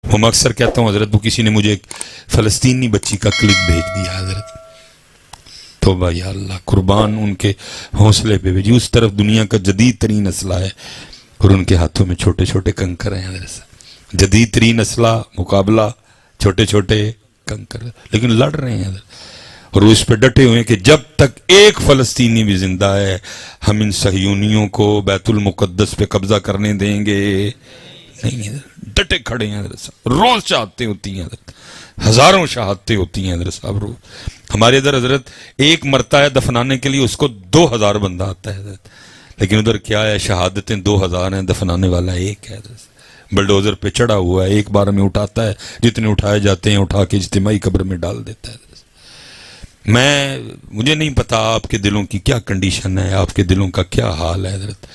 وہ میں اکثر کہتا ہوں حضرت، وہ کسی نے مجھے ایک فلسطینی بچی کا کلپ بھیج دیا حضرت، توبہ یا اللہ، قربان ان کے حوصلے پہ بھیجی. اس طرف دنیا کا جدید ترین اسلحہ ہے اور ان کے ہاتھوں میں چھوٹے چھوٹے کنکر ہیں حضرت. جدید ترین اسلحہ، مقابلہ، چھوٹے چھوٹے کنکر، لیکن لڑ رہے ہیں حضرت. اور وہ اس پہ ڈٹے ہوئے ہیں کہ جب تک ایک فلسطینی بھی زندہ ہے ہم ان صہیونیوں کو بیت المقدس پہ قبضہ کرنے دیں گے نہیں. ڈٹے کھڑے ہیں حضرت صاحب. روز شہادتیں ہوتی ہیں حضرت، ہزاروں شہادتیں ہوتی ہیں حضرت صاحب روز. ہمارے ادھر حضرت ایک مرتا ہے دفنانے کے لیے اس کو 2000 بندہ آتا ہے حضرت، لیکن ادھر کیا ہے، شہادتیں 2000 ہیں، دفنانے والا ایک ہے حضرت. بلڈوزر پہ چڑھا ہوا ہے، ایک بار میں اٹھاتا ہے، جتنے اٹھائے جاتے ہیں اٹھا کے اجتماعی قبر میں ڈال دیتا ہے. مجھے نہیں پتا آپ کے دلوں کی کیا کنڈیشن ہے، آپ کے دلوں کا کیا حال ہے حضرت،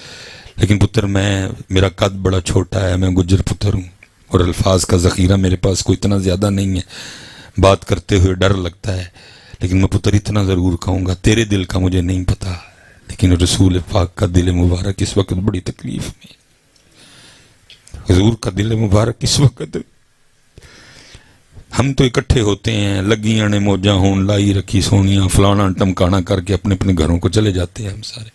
لیکن پتر میرا قد بڑا چھوٹا ہے، میں گجر پتر ہوں اور الفاظ کا ذخیرہ میرے پاس کوئی اتنا زیادہ نہیں ہے، بات کرتے ہوئے ڈر لگتا ہے، لیکن میں پتر اتنا ضرور کہوں گا، تیرے دل کا مجھے نہیں پتا، لیکن رسول پاک کا دل مبارک اس وقت بڑی تکلیف میں. حضور کا دل مبارک اس وقت، ہم تو اکٹھے ہوتے ہیں، لگیاں نے موجاں ہون لائی رکھی سونیاں، فلانا ٹمکانا کر کے اپنے اپنے گھروں کو چلے جاتے ہیں ہم سارے،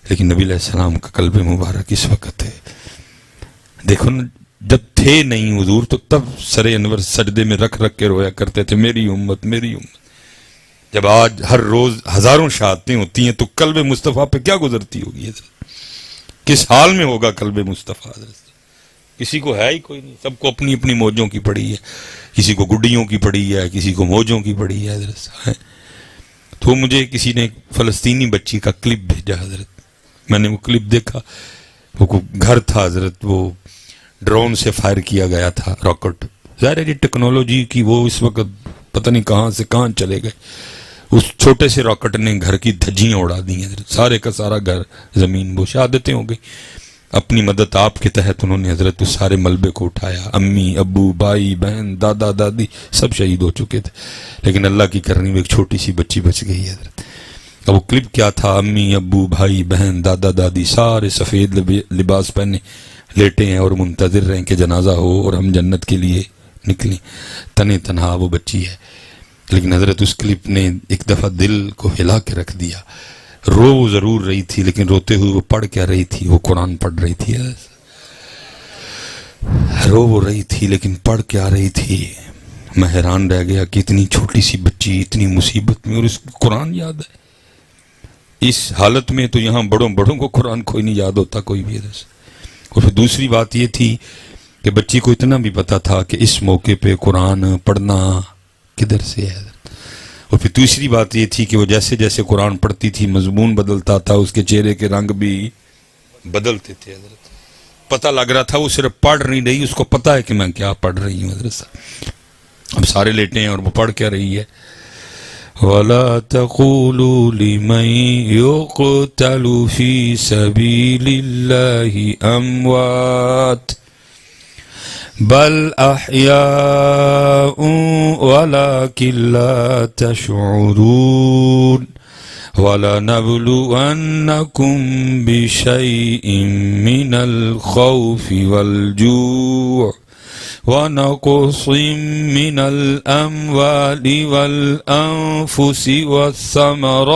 لیکن نبی علیہ السلام کا قلب مبارک اس وقت ہے. دیکھو نا، جب تھے نہیں حضور تو تب سر انور سجدے میں رکھ رکھ کے رویا کرتے تھے، میری امت میری امت. جب آج ہر روز ہزاروں شہادتیں ہوتی ہیں تو قلب مصطفیٰ پہ کیا گزرتی ہوگی حضرت، کس حال میں ہوگا قلب مصطفیٰ حضرت. کسی کو ہے ہی کوئی نہیں، سب کو اپنی اپنی موجوں کی پڑی ہے، کسی کو گڈیوں کی پڑی ہے، کسی کو موجوں کی پڑی ہے حضرت. تو مجھے کسی نے ایک فلسطینی بچی کا کلپ بھیجا حضرت، میں نے وہ کلپ دیکھا، وہ گھر تھا حضرت، وہ ڈرون سے فائر کیا گیا تھا راکٹ. ظاہر ہے ٹیکنالوجی کی وہ اس وقت پتہ نہیں کہاں سے کہاں چلے گئے، اس چھوٹے سے راکٹ نے گھر کی دھجیاں اڑا دی ہیں حضرت، سارے کا سارا گھر زمین وہ شہادتیں ہو گئی. اپنی مدد آپ کے تحت انہوں نے حضرت اس سارے ملبے کو اٹھایا، امی ابو بھائی بہن دادا دادی سب شہید ہو چکے تھے، لیکن اللہ کی کرنی میں ایک چھوٹی سی بچی بچ گئی حضرت. اب وہ کلپ کیا تھا، امی ابو بھائی بہن دادا دادی سارے سفید لباس پہنے لیٹے ہیں اور منتظر رہے کہ جنازہ ہو اور ہم جنت کے لیے نکلیں. تنے تنہا وہ بچی ہے، لیکن حضرت اس کلپ نے ایک دفعہ دل کو ہلا کے رکھ دیا. رو ضرور رہی تھی لیکن روتے ہوئے وہ پڑھ کیا رہی تھی، وہ قرآن پڑھ رہی تھی. رو رہی تھی لیکن پڑھ کیا رہی تھی. میں حیران رہ گیا کہ اتنی چھوٹی سی بچی اتنی مصیبت میں اور اس کو قرآن یاد ہے. اس حالت میں تو یہاں بڑوں کو قرآن کوئی نہیں یاد ہوتا کوئی بھی. اور پھر دوسری بات یہ تھی کہ بچی کو اتنا بھی پتا تھا کہ اس موقع پہ قرآن پڑھنا کدھر سے ہے. اور پھر دوسری بات یہ تھی کہ وہ جیسے جیسے قرآن پڑھتی تھی مضمون بدلتا تھا، اس کے چہرے کے رنگ بھی بدلتے تھے حضرت. پتہ لگ رہا تھا وہ صرف پڑھ نہیں رہی، اس کو پتا ہے کہ میں کیا پڑھ رہی ہوں حضرت. اب سارے لیٹے ہیں اور وہ پڑھ کیا رہی ہے، وَلَا تَقُولُوا لِمَن يُقْتَلُ فِي سَبِيلِ اللَّهِ أَمْوَاتٌ بل احیاء ولکن لا تشعرون وَلَنَبْلُوَنَّكُمْ بِشَيْءٍ مِّنَ الْخَوْفِ وَالْجُوعِ وَنَقْصٍ مِّنَ الْأَمْوَالِ وَالْأَنفُسِ وَالثَّمَرَاتِ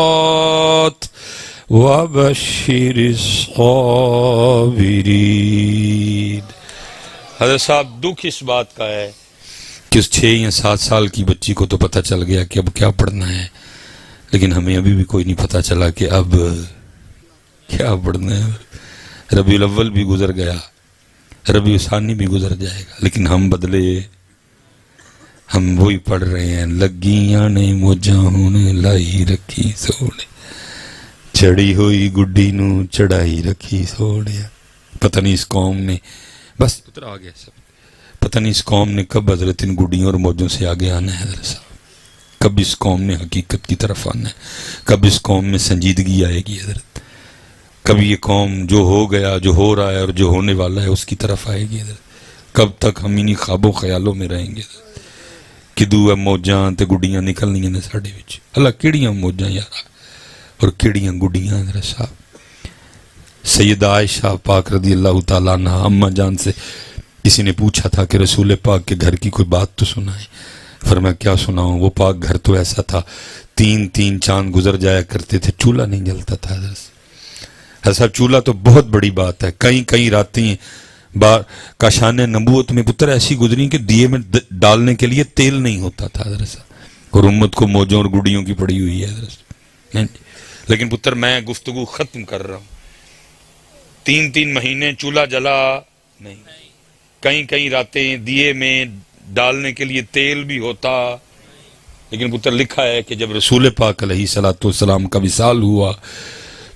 وَبَشِّرِ الصَّابِرِينَ. حضرت صاحب دکھ اس بات کا ہے کہ اس 6 یا 7 سال کی بچی کو تو پتہ چل گیا کہ اب کیا پڑھنا ہے، لیکن ہمیں ابھی بھی کوئی نہیں پتہ چلا کہ اب کیا پڑھنا ہے. ربیع الاول بھی گزر گیا، ربیع ثانی بھی گزر جائے گا، لیکن ہم بدلے ہم وہی پڑھ رہے ہیں. لگیاں نے موجاں ہونے لائی رکھی سونے، چڑی ہوئی گڈی نو چڑھائی رکھی سوڑیا. پتہ نہیں اس قوم نے بس پتر آ گیا سب، پتہ نہیں اس قوم نے کب حضرت ان گڈیوں اور موجوں سے آگے آنا ہے حضرت صاحب، کب اس قوم نے حقیقت کی طرف آنا ہے، کب اس قوم میں سنجیدگی آئے گی حضرت، کب یہ قوم جو ہو گیا جو ہو رہا ہے اور جو ہونے والا ہے اس کی طرف آئے گی حضرت. کب تک ہم انہی خوابوں خیالوں میں رہیں گے حضرت. کدو ہے موجاں تے گڈیاں نکلنیاں نے ساڈے وچ. اللہ کیڑیاں موجاں یار اور کیڑیاں گڈیاں حضرت صاحب. سیدہ عائشہ پاک رضی اللہ تعالیٰ عنہ اماں جان سے کسی نے پوچھا تھا کہ رسول پاک کے گھر کی کوئی بات تو سنائے. فرمایا کیا سناؤں؟ وہ پاک گھر تو ایسا تھا 3 چاند گزر جایا کرتے تھے، چولہا نہیں جلتا تھا. ایسا چولہا تو بہت بڑی بات ہے. کئی راتیں کاشان نبوت میں پتر ایسی گزری کہ دیے میں ڈالنے کے لیے تیل نہیں ہوتا تھا حضرت صاحب، اور امت کو موجوں اور گڑیوں کی پڑی ہوئی ہے حضرت. لیکن پتر میں گفتگو ختم کر رہا ہوں. 3 مہینے چولہا جلا نہیں، کئی راتیں دیے میں ڈالنے کے لیے تیل بھی ہوتا. لیکن پتر لکھا ہے کہ جب رسول پاک علیہ الصلوۃ والسلام کا وصال ہوا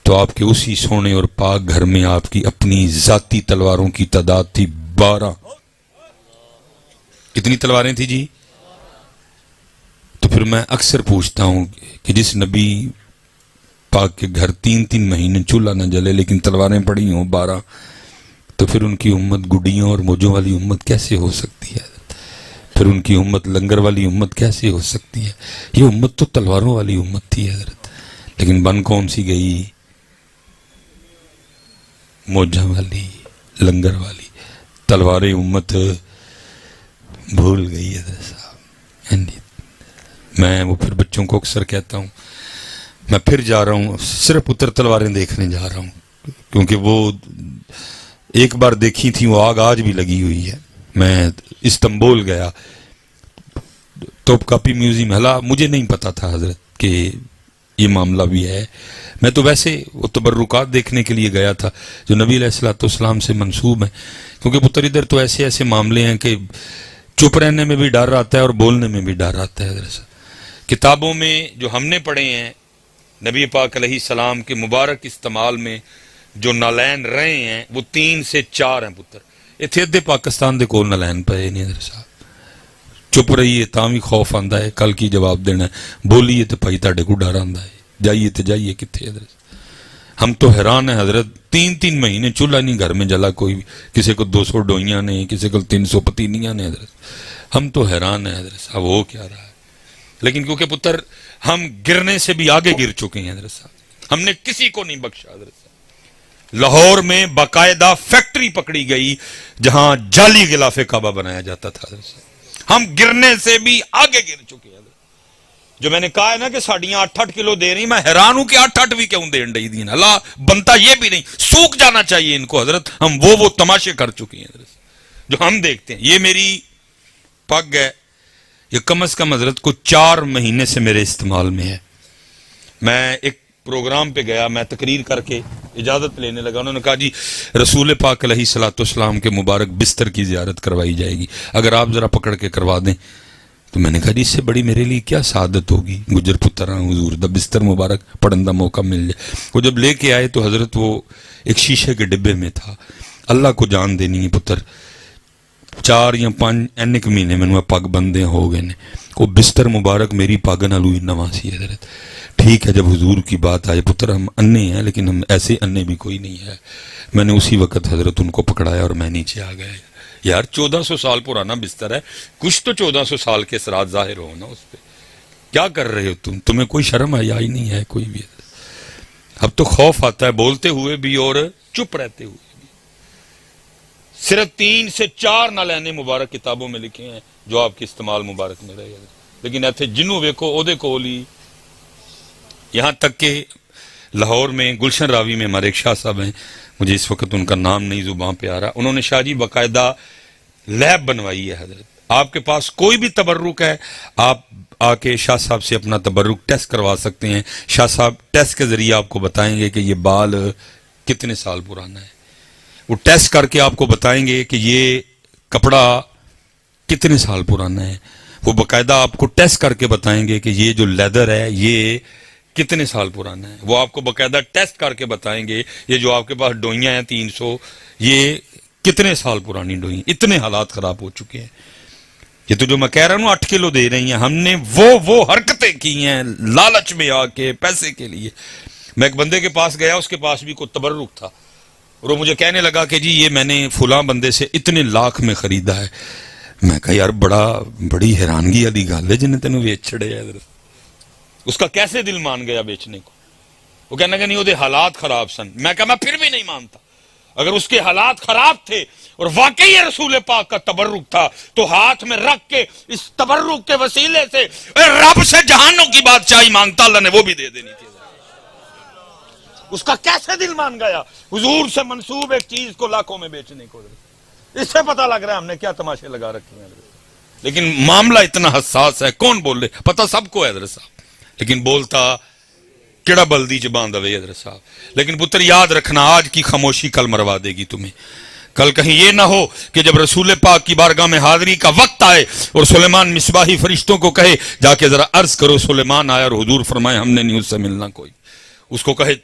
تو آپ کے اسی سونے اور پاک گھر میں آپ کی اپنی ذاتی تلواروں کی تعداد تھی 12. کتنی تلواریں تھی جی؟ تو پھر میں اکثر پوچھتا ہوں کہ جس نبی پاک کے گھر 3 مہینے چولہا نہ جلے لیکن تلواریں پڑی ہوں 12، تو پھر ان کی امت گڈیوں اور موجوں والی امت کیسے ہو سکتی ہے؟ پھر ان کی امت لنگر والی امت کیسے ہو سکتی ہے؟ یہ امت تو تلواروں والی امت تھی حضرت. لیکن بن کون سی گئی؟ موجہ والی، لنگر والی. تلواریں امت بھول گئی حضرت صاحب. میں وہ پھر بچوں کو اکثر کہتا ہوں میں پھر جا رہا ہوں صرف پتر تلواریں دیکھنے جا رہا ہوں، کیونکہ وہ ایک بار دیکھی تھی وہ آگ آج بھی لگی ہوئی ہے. میں استنبول گیا، توپ کاپی میوزیم. حالا مجھے نہیں پتا تھا حضرت کہ یہ معاملہ بھی ہے. میں تو ویسے وہ تبرکات دیکھنے کے لیے گیا تھا جو نبی علیہ الصلوۃ والسلام سے منسوب ہیں، کیونکہ پتر ادھر تو ایسے معاملے ہیں کہ چپ رہنے میں بھی ڈر آتا ہے اور بولنے میں بھی ڈر آتا ہے حضرت. کتابوں میں جو ہم نے پڑھے ہیں نبی پاک علیہ السلام کے مبارک استعمال میں جو نالین رہے ہیں وہ 3 سے 4 ہیں پتر. اتنے ادھے پاکستان دے کول نالین پے نہیں حضرت صاحب. چپ رہیے تاں بھی خوف آندا ہے، کل کی جواب دینا ہے. بولیے تو بھائی تاڈے کو ڈر آندا ہے، جائیے تو جائیے کتنے حضرت. ہم تو حیران ہیں حضرت. 3 مہینے چولہا نہیں گھر میں جلا کوئی بھی. کسی کو 200 ڈوئیاں نے، کسی کو 300 پتینیاں نے حضرت. ہم تو حیران ہیں حضرت صاحب ہو کیا رہا ہے. لیکن کیونکہ پتر ہم گرنے سے بھی آگے گر چکے ہیں حضرت صاحب. ہم نے کسی کو نہیں بخشا حضرت صاحب. لاہور میں باقاعدہ فیکٹری پکڑی گئی جہاں جعلی غلاف کعبہ بنایا جاتا تھا حضرت صاحب. ہم گرنے سے بھی آگے گر چکے ہیں. جو میں نے کہا ہے نا کہ ساڑیاں 8 کلو دے رہی، میں حیران ہوں کہ 8 بھی کیوں دین رہی دین. اللہ بنتا یہ بھی نہیں، سوکھ جانا چاہیے ان کو حضرت. ہم وہ تماشے کر چکے ہیں حضرت جو ہم دیکھتے ہیں. یہ میری پگ ہے، یہ کم از کم حضرت کو 4 مہینے سے میرے استعمال میں ہے. میں ایک پروگرام پہ گیا، میں تقریر کر کے اجازت لینے لگا. انہوں نے کہا جی رسول پاک علیہ الصلوۃ والسلام کے مبارک بستر کی زیارت کروائی جائے گی، اگر آپ ذرا پکڑ کے کروا دیں. تو میں نے کہا جی اس سے بڑی میرے لیے کیا سعادت ہوگی. گجر پتر حضور دا بستر مبارک پڑھن دا موقع مل جائے. وہ جب لے کے آئے تو حضرت وہ ایک شیشے کے ڈبے میں تھا. اللہ کو جان دینی ہے پتر 4 یا 5 اینک مہینے میں پگ بندے ہو گئے نے. وہ بستر مبارک میری پگ نال ہوئی نواسی حضرت. ٹھیک ہے جب حضور کی بات آئے پتر ہم انے ہیں لیکن ہم ایسے انے بھی کوئی نہیں ہے. میں نے اسی وقت حضرت ان کو پکڑایا اور میں نیچے آ گیا. یار 1400 سال پرانا بستر ہے، کچھ تو 1400 سال کے اثرات ظاہر ہو نا اس پہ. کیا کر رہے ہو تمہیں کوئی شرم آیا ہی نہیں ہے کوئی بھی. اب تو خوف آتا ہے بولتے ہوئے بھی اور چپ رہتے ہوئے بھی. صرف 3 سے 4 نالین مبارک کتابوں میں لکھے ہیں جو آپ کے استعمال مبارک میں رہے. لیکن ایتھے جنوں ویکھو او دے کول ہی. یہاں تک کہ لاہور میں گلشن راوی میں ہمارے ایک شاہ صاحب ہیں، مجھے اس وقت ان کا نام نہیں زبان پہ آ رہا. انہوں نے شاہ جی باقاعدہ لیب بنوائی ہے حضرت. آپ کے پاس کوئی بھی تبرک ہے آپ آ کے شاہ صاحب سے اپنا تبرک ٹیسٹ کروا سکتے ہیں. شاہ صاحب ٹیسٹ کے ذریعے آپ کو بتائیں گے کہ یہ بال کتنے سال پرانا ہے. وہ ٹیسٹ کر کے آپ کو بتائیں گے کہ یہ کپڑا کتنے سال پرانا ہے. وہ باقاعدہ آپ کو ٹیسٹ کر کے بتائیں گے کہ یہ جو لیدر ہے یہ کتنے سال پرانا ہے. وہ آپ کو باقاعدہ ٹیسٹ کر کے بتائیں گے یہ جو آپ کے پاس ڈوئیاں ہیں 300 یہ کتنے سال پرانی ڈوئیں. اتنے حالات خراب ہو چکے ہیں. یہ تو جو میں کہہ رہا ہوں 8 کلو دے رہی ہیں. ہم نے وہ حرکتیں کی ہیں لالچ میں آ کے پیسے کے لیے. میں ایک بندے کے پاس گیا، اس کے پاس بھی کوئی تبرک تھا اور وہ مجھے کہنے لگا کہ جی یہ میں نے فلاں بندے سے اتنے لاکھ میں خریدا ہے. میں کہا یار بڑی حیرانگی والی گل ہے جنہیں تینوں ویچ چھڑے ہے. اس کا کیسے دل مان گیا بیچنے کو؟ وہ کہنا کہ نہیں وہ حالات خراب سن. میں کہا میں پھر بھی نہیں مانتا. اگر اس کے حالات خراب تھے اور واقعی رسول پاک کا تبرک تھا تو ہاتھ میں رکھ کے اس تبرک کے وسیلے سے رب سے جہانوں کی بادشاہی مانگتا، اللہ نے وہ بھی دے دینی تھی۔ اس کا کیسے دل مان گیا حضور سے منسوب ایک چیز کو لاکھوں میں بیچنے کو؟ اس سے پتہ لگ رہا ہے ہم نے کیا تماشے لگا رکھے ہیں۔ لیکن معاملہ اتنا حساس ہے، کون بول رہے پتہ سب کو ہے حضرت صاحب، لیکن بولتا کیڑا بلدی چ باندھ ہوئے حضرت صاحب۔ لیکن پتر یاد رکھنا، آج کی خاموشی کل مروا دے گی تمہیں۔ کل کہیں یہ نہ ہو کہ جب رسول پاک کی بارگاہ میں حاضری کا وقت آئے اور سلیمان مصباحی فرشتوں کو کہے جا کے ذرا عرض کرو سلیمان آیا، اور حضور فرمائے ہم نے نہیں اس سے ملنا کوئی، اس کو کہے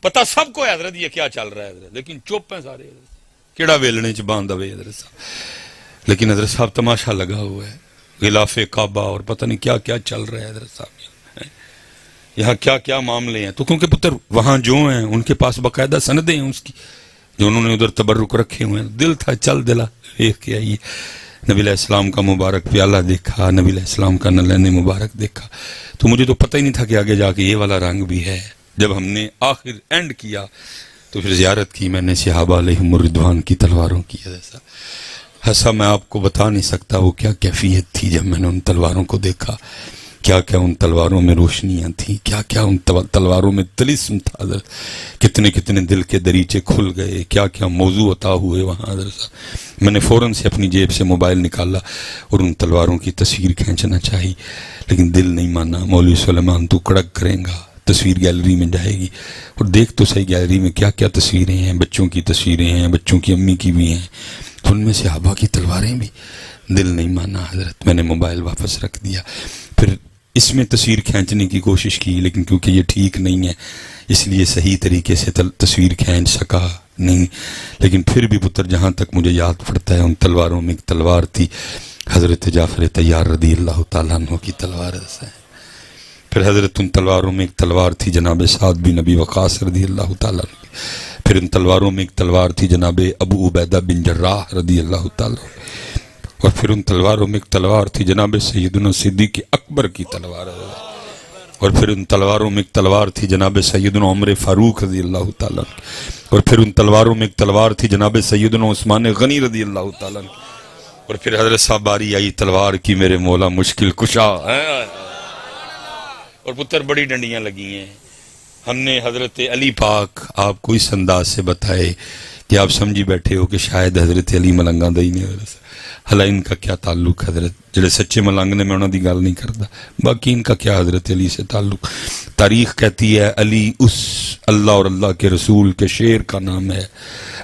پتہ سب کو ہے حضرت یہ کیا چل رہا ہے حضرت، لیکن چپ ہیں سارے حضرت، کیڑا ویلنے چ باندھ ہوئے حضرت صاحب۔ لیکن حضرت صاحب تماشا لگا ہوا ہے، غلاف کعبہ اور پتہ نہیں کیا کیا چل رہا ہے حضرت صاحب، یہاں کیا کیا معاملے ہیں۔ تو کیونکہ پتر وہاں جو ہیں ان کے پاس باقاعدہ سندیں ہیں اس کی، جو انہوں نے ادھر تبرک رکھے ہوئے ہیں، دل تھا چل دلا دیکھ کے آئیے۔ نبی علیہ السلام کا مبارک پیالہ دیکھا، نبی علیہ السلام کا نلین مبارک دیکھا، تو مجھے تو پتہ ہی نہیں تھا کہ آگے جا کے یہ والا رنگ بھی ہے۔ جب ہم نے آخر اینڈ کیا تو پھر زیارت کی میں نے صحابہ علیہم الرضوان کی تلواروں کی، ایسا میں آپ کو بتا نہیں سکتا وہ کیا کیفیت تھی جب میں نے ان تلواروں کو دیکھا، کیا کیا ان تلواروں میں روشنیاں تھیں، کیا کیا ان تلواروں میں طلسم تھا حضرت، کتنے کتنے دل کے دریچے کھل گئے، کیا کیا موضوع عطا ہوئے وہاں حضرت۔ میں نے فوراً سے اپنی جیب سے موبائل نکالا اور ان تلواروں کی تصویر کھینچنا چاہی، لیکن دل نہیں مانا۔ مولوی سلیمان تو کڑک کریں گا، تصویر گیلری میں جائے گی، اور دیکھ تو صحیح گیلری میں کیا کیا تصویریں ہیں، بچوں کی تصویریں ہیں، بچوں کی امی کی بھی ہیں، ان میں صحابہ کی تلواریں بھی۔ دل نہیں مانا حضرت، میں نے موبائل واپس رکھ دیا۔ پھر اس میں تصویر کھینچنے کی کوشش کی، لیکن کیونکہ یہ ٹھیک نہیں ہے اس لیے صحیح طریقے سے تصویر کھینچ سکا نہیں۔ لیکن پھر بھی پتر جہاں تک مجھے یاد پڑتا ہے ان تلواروں میں ایک تلوار تھی حضرت جعفر طیار رضی اللہ تعالیٰ عنہ کی تلوار ہے۔ پھر حضرت ان تلواروں میں ایک تلوار تھی جناب سعد بن نبی وقاص رضی اللہ تعالیٰ عنہ۔ پھر ان تلواروں میں ایک تلوار تھی جناب ابو عبیدہ بن جراح رضی اللہ تعالیٰ عنہ۔ اور پھر ان تلواروں میں ایک تلوار تھی جناب سیدنا صدیق اکبر کی تلوار ہے۔ اور پھر ان تلواروں میں ایک تلوار تھی جناب سیدنا عمر فاروق رضی اللہ تعالیٰ عنہ۔ اور پھر ان تلواروں میں ایک تلوار تھی جناب سیدنا عثمان غنی رضی اللہ تعالیٰ عنہ۔ اور پھر حضرت صاحب باری آئی تلوار کی میرے مولا مشکل کشا ہے، اور پتر بڑی ڈنڈیاں لگی ہیں۔ ہم نے حضرت علی پاک آپ کو اس انداز سے بتائے کہ آپ سمجھی بیٹھے ہو کہ شاید حضرت علی ملنگاں دئی نہیں حضرت، حالا ان کا کیا تعلق حضرت، جڑے سچے ملنگ نے میں انہوں دی گل نہیں کرتا، باقی ان کا کیا حضرت علی سے تعلق۔ تاریخ کہتی ہے علی اس اللہ اور اللہ کے رسول کے شیر کا نام ہے،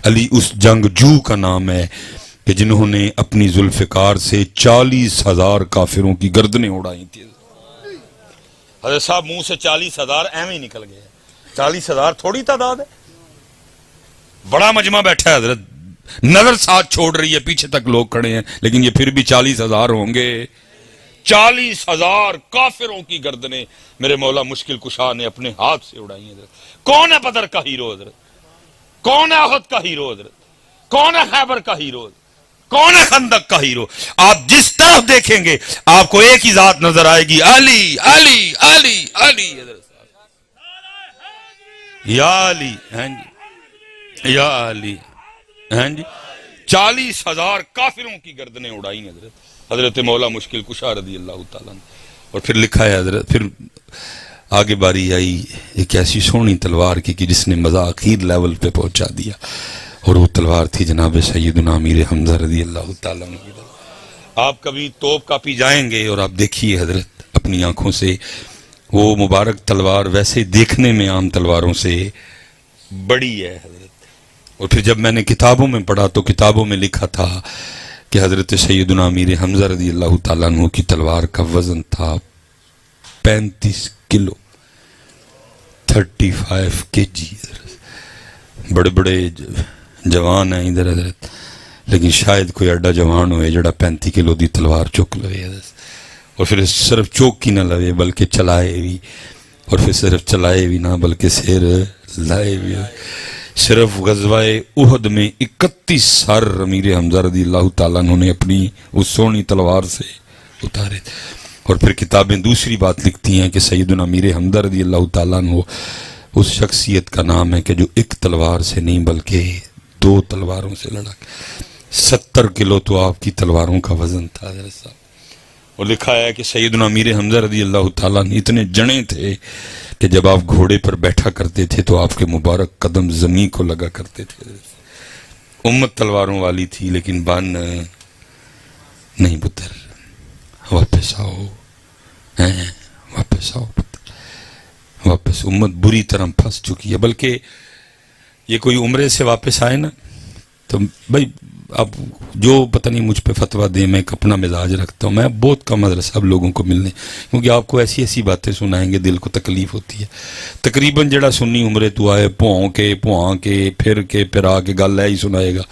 علی اس جنگجو کا نام ہے کہ جنہوں نے اپنی ذوالفقار سے 40,000 کافروں کی گردنیں اڑائی تھی۔ حضرت صاحب منہ سے 40,000 ایویں ہی نکل گئے، 40,000 تھوڑی تعداد ہے، بڑا مجمع بیٹھا ہے حضرت، نظر ساتھ چھوڑ رہی ہے، پیچھے تک لوگ کھڑے ہیں، لیکن یہ پھر بھی 40,000 ہوں گے۔ 40,000 کافروں کی گردنیں میرے مولا مشکل کشا نے اپنے ہاتھ سے اڑائی ہیں حضرت۔ کون ہے بدر کا ہیرو حضرت؟ کون ہے احد کا ہیرو حضرت؟ کون ہے خیبر کا ہیرو؟ کون ہے خندق کا ہیرو؟ آپ جس طرف دیکھیں گے آپ کو ایک ہی ذات نظر آئے گی، علی علی علی علی حضرت صاحب، یا علی، ہیں جی یا علی، ہیں جی۔ 40,000 کافروں کی گردنیں اڑائی حضرت مولا مشکل کشا رضی اللہ تعالیٰ عنہ۔ اور پھر لکھا ہے حضرت، پھر آگے باری آئی ایک ایسی سونی تلوار کی کہ جس نے مزہ اخیر لیول پہ پہنچا دیا، اور وہ تلوار تھی جناب سیدنا امیر حمزہ رضی اللہ تعالیٰ عنہ۔ آپ کبھی توپ کاپی جائیں گے اور آپ دیکھیے حضرت اپنی آنکھوں سے، وہ مبارک تلوار ویسے دیکھنے میں عام تلواروں سے بڑی ہے حضرت۔ اور پھر جب میں نے کتابوں میں پڑھا تو کتابوں میں لکھا تھا کہ حضرت سیدنا امیر حمزہ رضی اللہ تعالیٰ عنہ کی تلوار کا وزن تھا 35 کلو، 35 kg۔ بڑے بڑے جوان ہیں ادھر حضرت، لیکن شاید کوئی ایڈا جوان ہوئے جڑا 35 کلو دی تلوار چک لوے حضرت، اور پھر صرف چوک ہی نہ لوے بلکہ چلائے بھی، اور پھر صرف چلائے بھی نہ بلکہ سیر لائے بھی۔ صرف غزوہ احد میں 31 سر امیر حمزہ رضی اللہ تعالیٰ عنہ نے اپنی اس سونی تلوار سے اتارے۔ اور پھر کتابیں دوسری بات لکھتی ہیں کہ سیدنا امیر حمزہ رضی اللہ تعالیٰ عنہ اس شخصیت کا نام ہے کہ جو ایک تلوار سے نہیں بلکہ 2 تلواروں سے لڑا. 70 کلو تو آپ کی تلواروں کا وزن تھا حضرت صاحب. اور لکھا ہے کہ سیدنا امیر حمزہ رضی اللہ تعالیٰ نے اتنے جنے تھے کہ جب آپ گھوڑے پر بیٹھا کرتے تھے تو آپ کے مبارک قدم زمین کو لگا کرتے تھے. امت تلواروں والی تھی لیکن بان نہیں پتر، واپس آؤ، واپس آؤ پتر، واپس. امت بری طرح پھنس چکی ہے. بلکہ یہ کوئی عمرے سے واپس آئے نا تو بھائی اب جو پتہ نہیں مجھ پہ فتویٰ دے، میں ایک اپنا مزاج رکھتا ہوں. میں بہت کم حضرت صاحب لوگوں کو ملنے، کیونکہ آپ کو ایسی ایسی باتیں سنائیں گے دل کو تکلیف ہوتی ہے. تقریباً جڑا سنی عمرے تو آئے پھواں کے پھر آ کے گل ہی سنائے گا.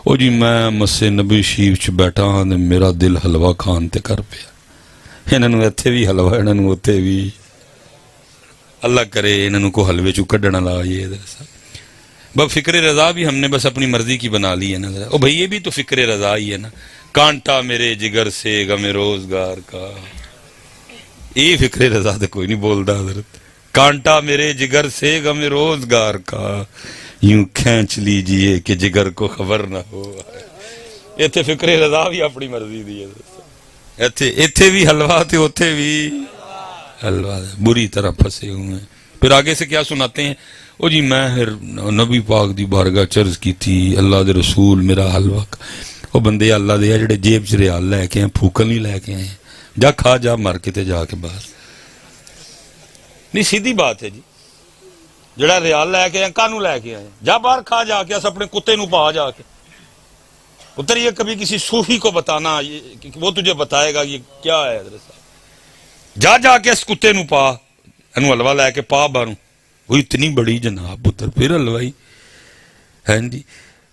او جی میں مسے نبی شریف چ بیٹھا ہاں میرا دل حلوہ کھان تے کر پیا. انہاں نوں اتھے بھی حلوہ، انہاں نوں اوتھے بھی. اللہ کرے انہاں نوں کو حلوے چوں کڈنا لائے حضرت صاحب. بس فکر رضا بھی ہم نے بس اپنی مرضی کی بنا لی ہے نا. او بھئی یہ بھی تو فکر رضا ہی ہے نا. کانٹا میرے جگر سے غم روزگار کا، یہ فکر رضا تو کوئی نہیں بولتا حضرت. کانٹا میرے جگر سے غم روزگار کا، یوں کھینچ لیجئے کہ جگر کو خبر نہ ہو. ایتھے فکر رضا بھی اپنی مرضی دی ہے. ایتھے بھی حلوہ تھے، اوتھے بھی حلوہ. بری طرح پھنسے ہوئے ہیں. پھر آگے سے کیا سناتے ہیں؟ او جی میں نبی پاک دی بارگاہ چرز کی تھی، اللہ دے رسول میرا حلوہ. او بندے اللہ دے جڑے جیب چ ریال لے کے ہیں، پھوکل نہیں لے کے ہیں. جا کھا جا مر کے تے جا کے باہر. نہیں سیدھی بات ہے جی. جڑا ریال لے کے ہیں کانوں لے کے آئے، جا باہر کھا جا کے. اس اپنے کتے نو پا جا کے اتر. یہ کبھی کسی صوفی کو بتانا، وہ تجھے بتائے گا یہ کیا ہے حضرت صاحب. جا کے اس کتے نو پا، انو حلوہ لے کے پا باہروں. وہ اتنی بڑی جناب پتر پھر حلوائی ہے جی.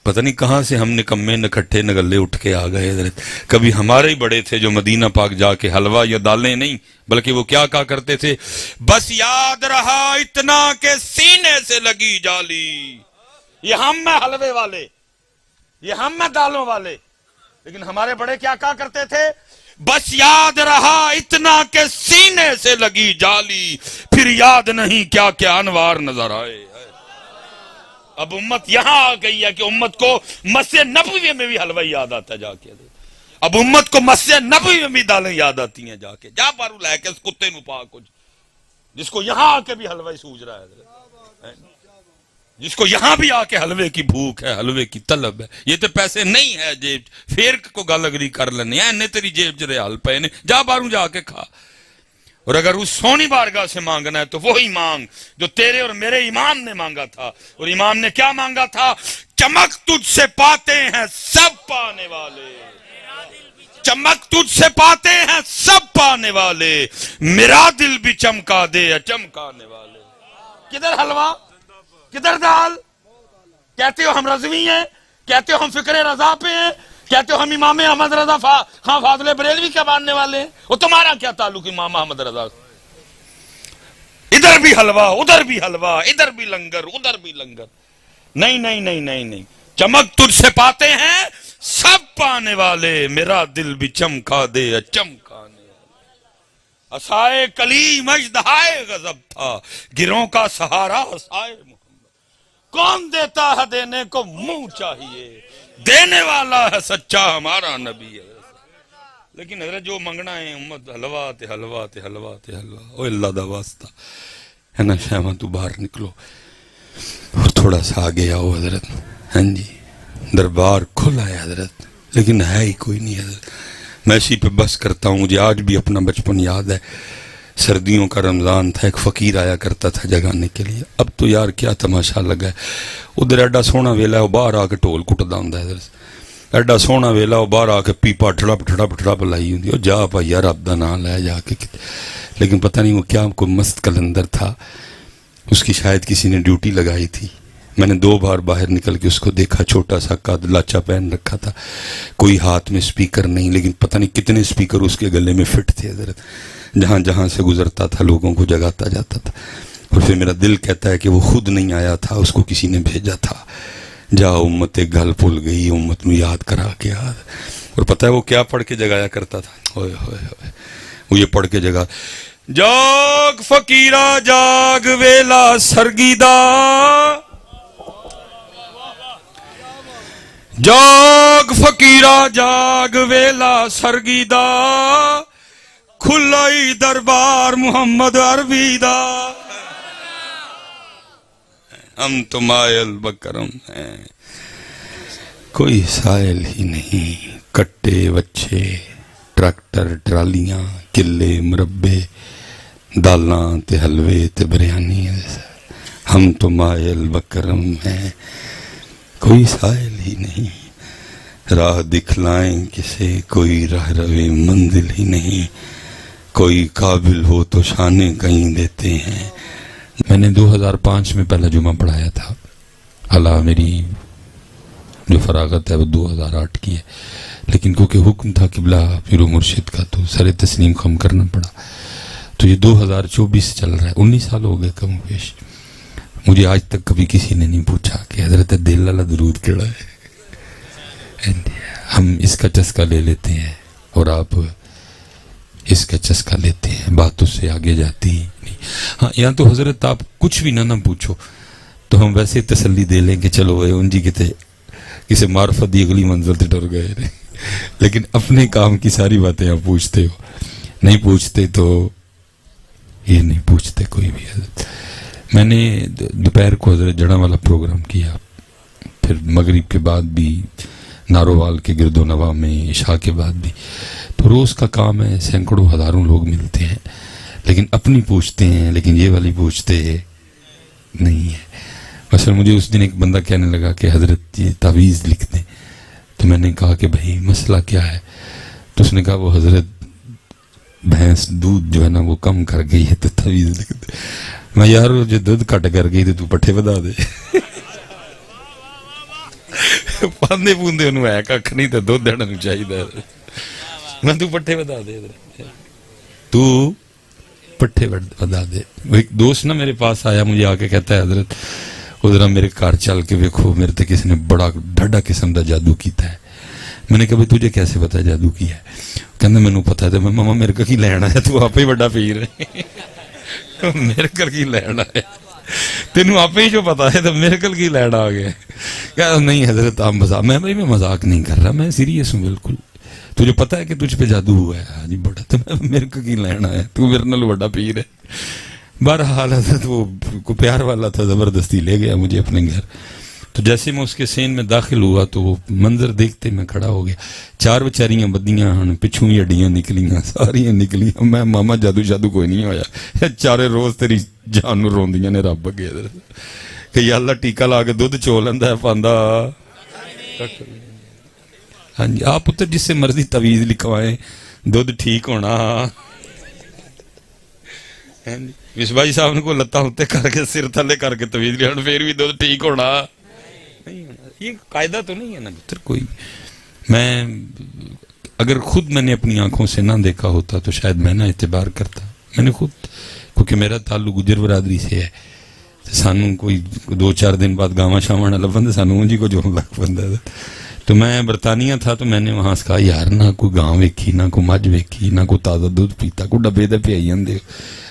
پتہ نہیں کہاں سے ہم نکمے نکھٹے نگلے اٹھ کے آ گئے حضرت. کبھی ہمارے ہی بڑے تھے جو مدینہ پاک جا کے حلوہ یا دالیں نہیں بلکہ وہ کیا کہا کرتے تھے؟ بس یاد رہا اتنا کہ سینے سے لگی جالی. یہ ہم میں حلوے والے، یہ ہم میں دالوں والے. لیکن ہمارے بڑے کیا کہا کرتے تھے؟ بس یاد رہا اتنا کہ سینے سے لگی جالی، پھر یاد نہیں کیا کیا انوار نظر آئے. اب امت یہاں آ گئی ہے کہ امت کو مسجد نبوی میں بھی حلوہ یاد آتا ہے جا کے. اب امت کو مسجد نبوی میں بھی دالیں یاد آتی ہیں جا کے. جا بارو لے کے اس کتے نو پا کچھ، جس کو یہاں آ کے بھی حلوہ ہی سوج رہا ہے، جس کو یہاں بھی آ کے حلوے کی بھوک ہے، حلوے کی طلب ہے. یہ تو پیسے نہیں ہے جیب پھر کو گل اگری کر لینے ہیں، تیری جیب جرے حل پے نے. جا باروں جا کے کھا. اور اگر اس سونی بارگاہ سے مانگنا ہے تو وہی مانگ جو تیرے اور میرے امام نے مانگا تھا. اور امام نے کیا مانگا تھا؟ چمک تجھ سے پاتے ہیں سب پانے والے، چمک تجھ سے پاتے ہیں سب پانے والے، میرا دل بھی چمکا دے چمکانے والے. کدھر حلوہ، کدھر دال؟ کہتے ہو ہم رضوی ہیں، کہتے ہو ہم فکر رضا پہ ہیں، کہتے ہو ہم امام احمد رضا خان فاضل بریلوی کے ماننے والے ہیں. وہ تمہارا کیا تعلق امام احمد رضا؟ ادھر بھی حلوہ ادھر بھی حلوہ، ادھر بھی لنگر ادھر بھی لنگر. نہیں نہیں نہیں نہیں نہیں. چمک تجھ سے پاتے ہیں سب پانے والے، میرا دل بھی چمکا دے چمکانے والے. اسائے کلیم اژدہائے غضب تھا، گروں کا سہارا اسائے محمد. کون دیتا ہے دینے کو منہ چاہیے، دینے والا ہے سچا ہمارا نبی ہے. لیکن حضرت جو منگنا ہے امت حلوہ تے حلوہ تے حلوہ تے حلوہ. او اللہ دا واسطہ ہے نا شہمہ تو باہر نکلو اور تھوڑا سا آگے آؤ حضرت. ہاں جی دربار کھلا ہے حضرت لیکن ہے ہی کوئی نہیں حضرت. میں اسی پہ بس کرتا ہوں. مجھے آج بھی اپنا بچپن یاد ہے. سردیوں کا رمضان تھا، ایک فقیر آیا کرتا تھا جگانے کے لیے. اب تو یار کیا تماشا لگا ہے. ادھر ایڈا سونا ویلا ہے، وہ باہر آ کے ٹول کٹدا ہوندا ہے حضرت. ایڈا سونا ویلا وہ باہر آ کے پیپا ٹھڑپ لائی ہوندی. وہ جا پا یار رب دا نام لے جا کے. لیکن پتہ نہیں وہ کیا کوئی مست کلندر تھا، اس کی شاید کسی نے ڈیوٹی لگائی تھی. میں نے 2 بار باہر نکل کے اس کو دیکھا. چھوٹا سا قد، لاچا پہن رکھا تھا، کوئی ہاتھ میں سپیکر نہیں، لیکن پتہ نہیں کتنے سپیکر اس کے گلے میں فٹ تھے حضرت. جہاں جہاں سے گزرتا تھا لوگوں کو جگاتا جاتا تھا. اور پھر میرا دل کہتا ہے کہ وہ خود نہیں آیا تھا، اس کو کسی نے بھیجا تھا. جا امت ایک گل بھول گئی، امت میں یاد کرا کے یاد. اور پتہ ہے وہ کیا پڑھ کے جگایا کرتا تھا؟ ہوئے ہوئے ہوئے وہ یہ پڑھ کے جگا ਜਾਗ ਫਕੀਰਾ ਜਾਗ ਵੇਲਾ ਸਰਗੀ ਦਾ, ਜਾਗ ਫਕੀਰਾ ਜਾਗ ਵੇਲਾ ਸਰਗੀ ਦਾ, ਖੁੱਲਾ ਹੀ ਦਰਬਾਰ ਮੁਹੰਮਦ ਅਰਬੀ ਦਾ। ہم تو مائل بکرم ہیں، کوئی سائل ہی نہیں، کٹے وچھے ٹریکٹر ٹرالیاں کلے مربے دالاں تے حلوے تے بریانی، ہم تو مائل بکرم ہیں، کوئی سائل ہی نہیں، راہ دکھلائیں کسے کوئی راہ روے منزل ہی نہیں، کوئی قابل ہو تو شانے کہیں دیتے ہیں۔ میں نے 2005 میں پہلا جمعہ پڑھایا تھا، اللہ میری جو فراغت ہے وہ 2008 کی ہے، لیکن کیونکہ حکم تھا قبلہ پیر و مرشد کا تو سر تسلیم خم کرنا پڑا، تو یہ 2024 چل رہا ہے، 19 سال ہو گئے کم و بیش۔ مجھے آج تک کبھی کسی نے نہیں پوچھا کہ حضرت دل والا درود کیڑا ہے۔ ہم اس کا چسکا لے لیتے ہیں اور آپ اس کا چسکا لیتے ہیں، بات اس سے آگے جاتی نہیں۔ ہاں یہاں تو حضرت آپ کچھ بھی نہ پوچھو تو ہم ویسے تسلی دے لیں کہ چلو ان جی کتے کسی معرفت دی اگلی منزل تے ڈر گئے، لیکن اپنے کام کی ساری باتیں آپ پوچھتے ہو، نہیں پوچھتے تو یہ نہیں پوچھتے کوئی بھی۔ حضرت میں نے دوپہر کو حضرت جڑا والا پروگرام کیا، پھر مغرب کے بعد بھی نارووال کے گرد و نواح میں، عشاء کے بعد بھی، تو روز کا کام ہے، سینکڑوں ہزاروں لوگ ملتے ہیں، لیکن اپنی پوچھتے ہیں لیکن یہ والی پوچھتے نہیں ہے۔ مثلا مجھے اس دن ایک بندہ کہنے لگا کہ حضرت یہ تعویذ لکھ دیں، تو میں نے کہا کہ بھائی مسئلہ کیا ہے؟ تو اس نے کہا وہ حضرت بھینس دودھ جو ہے نا وہ کم کر گئی ہے تو تعویذ لکھ دے۔ میں یار جو دودھ کٹ کر گئی تو پٹھے بدا دے، پاندے پوندے انہوں ہے کھ نہیں تو دودھ دینا چاہیے، میں تو پٹھے بدا دے، تو پٹھے بدا دے۔ ایک دوست نا میرے پاس آیا، مجھے آ کے کہتا ہے حضرت ادھر میرے گھر چل کے ویکھو میرے تے کسی نے بڑا ڈھڈا قسم دا جادو کیتا ہے۔ میں نے کہا بھائی تجھے کیسے پتا جادو کیا ہے؟ کہنا مینوں پتا ہے۔ تو میں ماما میرے کو کی لینا ہے، تو آپ ہی بڑا پیر ہے، میرے کل کی لینا ہے، تینوں آپ ہی جو پتا ہے تو میرے کل کی لینا آ گیا۔ کہا نہیں حضرت آپ مذاق، میں بھائی میں مذاق نہیں کر رہا، میں سیریس ہوں بالکل، تجھے پتا ہے کہ تجھ پہ جادو ہوا ہے؟ ہاں جی بڑا، تو میرے کو کی لینا ہے، تو میرے نال بڑا پیر ہے۔ بہرحال حضرت وہ کو پیار والا تھا، زبردستی لے گیا مجھے اپنے گھر۔ تو جیسے میں اس کے سین میں داخل ہوا تو وہ منظر دیکھتے میں کھڑا ہو گیا، 4 بچاریاں بدیاں ہن، پچھوں ہی ہڈیاں نکلیاں، ساریاں نکلیاں۔ میں ماما جادو شادو کوئی نہیں ہویا، 4 روز تیری جان نو روندیاں نے رب اگے کہ یا اللہ ٹیکا لا کے دودھ چو لیندا ہے پاندا۔ ہاں جی آپ پتر جس سے مرضی تعویذ لکھوائیں دودھ ٹھیک ہونا۔ اس بھائی صاحب نے کو لتا ہوتے کر کے سر تھلے کر کے تعویذ لیا، پھر بھی دودھ ٹھیک ہونا نہیں ہونا، یہ قاعدہ تو نہیں ہے نا پتر کوئی۔ میں اگر خود میں نے اپنی آنکھوں سے نہ دیکھا ہوتا تو شاید میں نہ اعتبار کرتا۔ میں نے خود، کیونکہ میرا تعلق گجر برادری سے ہے، سانوں کوئی 2-4 دن بعد گاواں شاواں نہ لبن سانوں جی کو جو لگ بندہ۔ تو میں برطانیہ تھا تو میں نے وہاں سے کہا یار نہ کوئی گاؤں ویکھی، نہ کوئی مجھ ویکھی، نہ کوئی تازہ دودھ پیتا، کوئی ڈبے دے پیائی جاندے،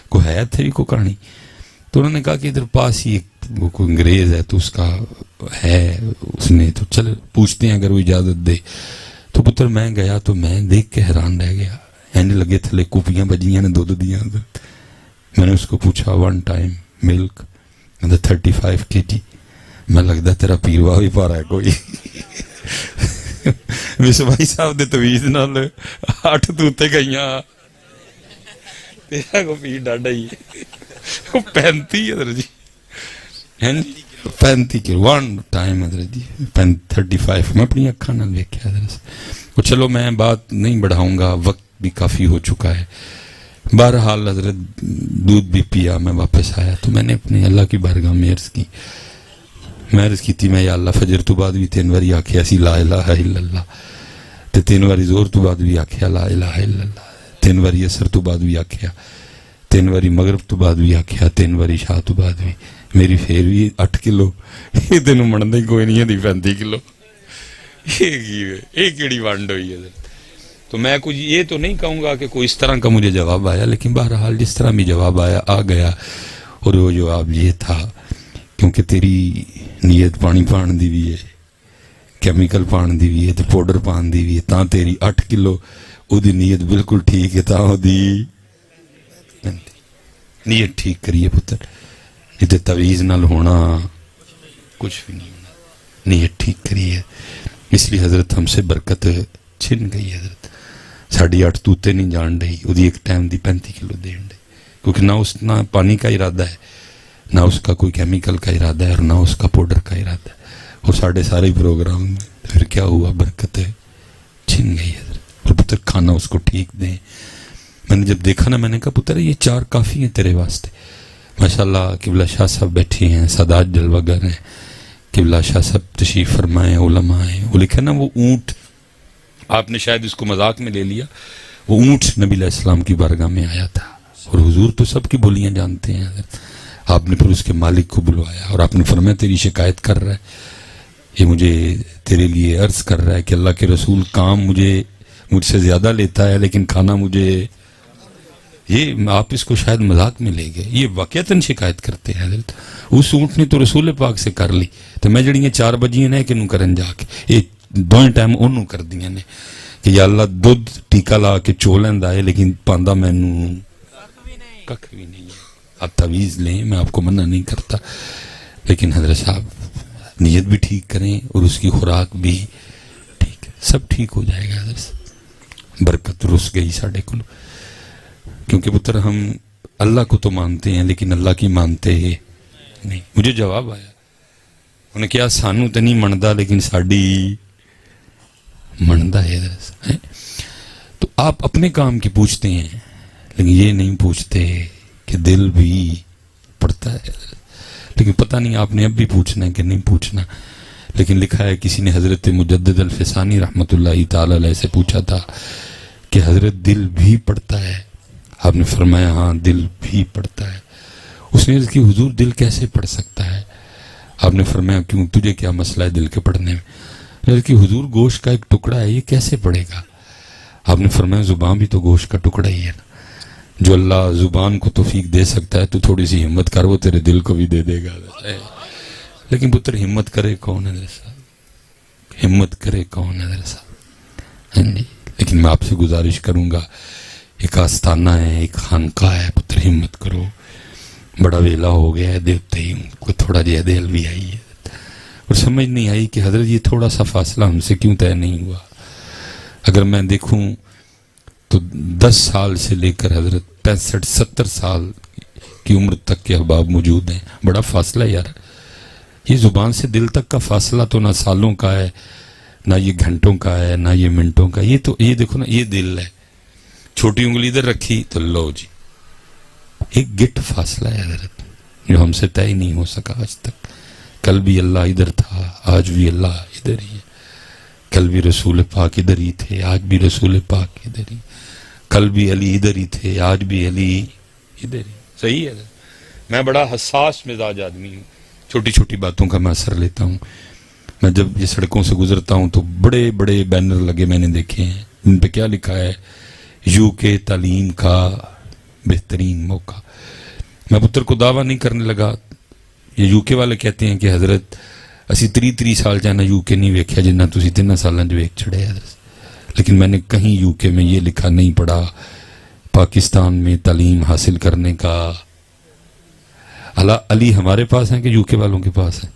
کوئی ہے اتھے بھی کوئی کہانی۔ تو انہوں نے کہا کہ ادھر پاس ہی ایک کوئی انگریز ہے تو اس کا ہے، اس نے تو چل پوچھتے ہیں اگر وہ اجازت دے۔ تو پتر میں گیا تو میں دیکھ کے حیران رہ گیا، اینڈ لگے تھلے کوپیاں بجیاں نے دودھ دیاں۔ میں نے اس کو پوچھا 1 ٹائم ملک 35 kg، میں لگتا تیرا پیروا بھی پا رہا ہے کوئی۔ ویسے بھائی صاحب دے تویز نال 8 توتے گئیاں، تیرا کو پیر ڈاڈا ہی 35 حضرت جی، 35 kg 1 ٹائم حضرت جی 35۔ میں اپنی اکھاں نال ویکھیا حضرت۔ چلو میں بات نہیں بڑھاؤں گا، وقت بھی کافی ہو چکا ہے۔ بہرحال حضرت دودھ بھی پیا، میں واپس آیا تو میں نے اپنے اللہ کی بارگاہ میں عرض کی، میں عرض کی تھی میں یا اللہ فجر تو بعد بھی 3 واری آکھیا سی لا الہ الا اللہ، تے 3 واری زور تو بعد بھی آکھیا لا الہ الا اللہ، 3 واری اثر تو بعد بھی آکھیا، 3 واری مغرب تو بعد بھی آکھیا، 3 واری شاہ تو بعد بھی۔ میری پھر بھی 8 کلو، یہ تینوں مندا ہی کوئی نہیں ہے 35 کلو، یہ کیڑی ونڈ ہوئی ہے۔ تو میں کچھ یہ تو نہیں کہوں گا کہ کوئی اس طرح کا مجھے جواب آیا، لیکن بہرحال جس طرح بھی جواب آیا آ گیا، اور وہ جواب یہ تھا کیونکہ تیری نیت پانی پان دی بھی ہے، کیمیکل پان دی بھی ہے، پاؤڈر پان دی بھی ہے، تاں تیری 8 کلو وہ دی نیت بالکل ٹھیک ہے، تاں وہ دی نیت ٹھیک کریے پتر، یہ تے تویز نال ہونا کچھ بھی نہیں ہونا، نیت ٹھیک کریے۔ اس لیے حضرت ہم سے برکت چھن گئی، حضرت ساڑھی 8 توتے نہیں جان رہی، وہ ایک ٹائم دی 35 کلو دین رہی، کیونکہ نہ پانی کا ارادہ ہے، نہ اس کا کوئی کیمیکل کا ارادہ ہے، اور نہ اس کا پاؤڈر کا ارادہ ہے، اور سارے پروگرام میں پھر کیا ہوا، برکت چھن گئی حضرت۔ اور پتر کھانا اس کو ٹھیک دیں۔ میں نے جب دیکھا نا، میں نے کہا پتر یہ 4 کافی ہیں تیرے واسطے۔ ماشاءاللہ قبلہ شاہ صاحب بیٹھے ہیں، سادات جلوہ گر ہیں، قبلہ شاہ صاحب تشریف فرمائے، علماء ہیں، وہ لکھا نا وہ اونٹ، آپ نے شاید اس کو مذاق میں لے لیا، وہ اونٹ نبی علیہ السلام کی بارگاہ میں آیا تھا، اور حضور تو سب کی بولیاں جانتے ہیں حضرت، آپ نے پھر اس کے مالک کو بلوایا، اور آپ نے فرمایا تیری شکایت کر رہا ہے، یہ مجھے تیرے لیے عرض کر رہا ہے کہ اللہ کے رسول کام مجھ سے زیادہ لیتا ہے، لیکن کھانا مجھے، یہ آپ اس کو شاید مذاق میں لے گئے، یہ واقعتاً شکایت کرتے ہیں حضرت، اس اونٹ نے تو رسول پاک سے کر لی، تو میں جڑیاں 4 بجیاں نے کہ نو کرن جا کے یہ 2 ٹائم انہوں کر دیاں نے کہ یا اللہ دودھ ٹیکا لا کے چولند آئے، لیکن پاندہ میں نو ککھ بھی نہیں ہے۔ آپ تعویذ لیں، میں آپ کو منع نہیں کرتا، لیکن حضرت صاحب نیت بھی ٹھیک کریں، اور اس کی خوراک بھی ٹھیک ہے، سب ٹھیک ہو جائے گا حضرت۔ برکت رس گئی ساڑھے کلو، کیونکہ پتر ہم اللہ کو تو مانتے ہیں لیکن اللہ کی مانتے نہیں۔ مجھے جواب آیا، انہیں کیا سانو تو نہیں مندا لیکن ساڑھی مندا ہے حضرت۔ تو آپ اپنے کام کی پوچھتے ہیں، لیکن یہ نہیں پوچھتے کہ دل بھی پڑتا ہے، لیکن پتہ نہیں آپ نے اب بھی پوچھنا ہے کہ نہیں پوچھنا۔ لیکن لکھا ہے کسی نے حضرت مجدد الفسانی رحمت اللہ تعالی علیہ سے پوچھا تھا کہ حضرت دل بھی پڑتا ہے؟ آپ نے فرمایا ہاں دل بھی پڑتا ہے۔ اس نے عرض کی حضور دل کیسے پڑھ سکتا ہے؟ آپ نے فرمایا کیوں، تجھے کیا مسئلہ ہے دل کے پڑھنے میں؟ عرض کی حضور گوشت کا ایک ٹکڑا ہے، یہ کیسے پڑھے گا؟ آپ نے فرمایا زبان بھی تو گوشت کا ٹکڑا ہی ہے نا، جو اللہ زبان کو توفیق دے سکتا ہے تو تھوڑی سی ہمت کر، وہ تیرے دل کو بھی دے دے گا۔ لیکن پتر ہمت کرے کون ہے صاحب؟ ہمت کرے کون ہے صاحب؟ لیکن میں آپ سے گزارش کروں گا، ایک آستانہ ہے، ایک خانقاہ ہے، پتر ہمت کرو، بڑا ویلا ہو گیا ہے، دیکھتے ہی کوئی تھوڑا جہا دل بھی آئی ہے، اور سمجھ نہیں آئی کہ حضرت یہ تھوڑا سا فاصلہ ہم سے کیوں طے نہیں ہوا۔ اگر میں دیکھوں تو 10 سال سے لے کر حضرت 65-70 سال کی عمر تک کے احباب موجود ہیں، بڑا فاصلہ یار۔ یہ زبان سے دل تک کا فاصلہ تو نہ سالوں کا ہے، نہ یہ گھنٹوں کا ہے، نہ یہ منٹوں کا، یہ تو یہ دیکھو نا، یہ دل ہے، چھوٹی انگلی ادھر رکھی تو لو جی، ایک گٹ فاصلہ ہے حضرت، جو ہم سے طے نہیں ہو سکا آج تک۔ کل بھی اللہ ادھر تھا، آج بھی اللہ ادھر ہی ہے، کل بھی رسول پاک ادھر ہی تھے، آج بھی رسول پاک ادھر ہی، کل بھی علی ادھر ہی تھے، آج بھی علی ادھر ہی۔ صحیح ہے، میں بڑا حساس مزاج آدمی ہوں، چھوٹی چھوٹی باتوں کا میں اثر لیتا ہوں۔ میں جب یہ سڑکوں سے گزرتا ہوں تو بڑے بڑے بینر لگے میں نے دیکھے ہیں، ان پہ کیا لکھا ہے، یو کے تعلیم کا بہترین موقع۔ میں پتر کو دعویٰ نہیں کرنے لگا، یہ یو کے والے کہتے ہیں کہ حضرت اسی 30 سال جانا یو کے نہیں ویکھیا جنہ تسی 3 سالوں جو ایک چھڑے حضرت، لیکن میں نے کہیں یو کے میں یہ لکھا نہیں پڑھا پاکستان میں تعلیم حاصل کرنے کا۔ علی ہمارے پاس ہیں کہ یو کے والوں کے پاس ہیں؟